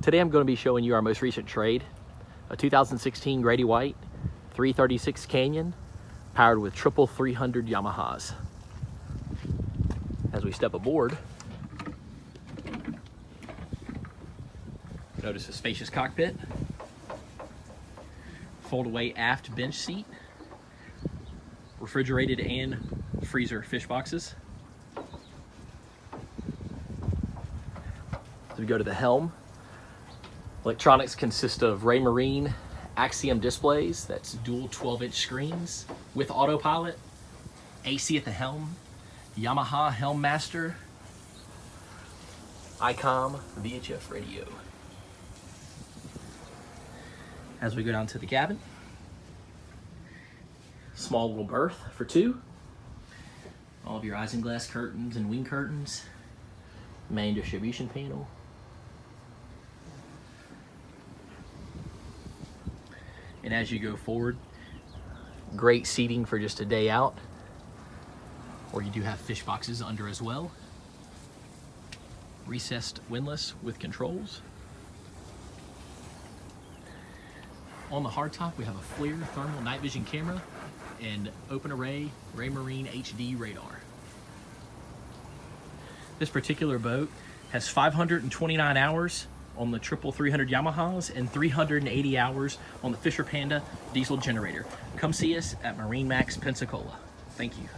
Today I'm going to be showing you our most recent trade, a 2016 Grady-White 336 Canyon powered with triple 300 Yamahas. As we step aboard, notice a spacious cockpit, fold away aft bench seat, refrigerated and freezer fish boxes. As we go to the helm, electronics consist of Marine Axiom displays, that's dual 12-inch screens with autopilot, AC at the helm, Yamaha Helm Master, ICOM VHF radio. As we go down to the cabin, small little berth for two, all of your isinglass curtains and wing curtains, main distribution panel. And as you go forward, great seating for just a day out, or you do have fish boxes under as well. Recessed windlass with controls. On the hardtop, we have a FLIR thermal night vision camera and open array Raymarine HD radar. This particular boat has 529 hours on the triple 300 Yamahas and 380 hours on the Fisher Panda diesel generator. Come see us at MarineMax Pensacola. Thank you.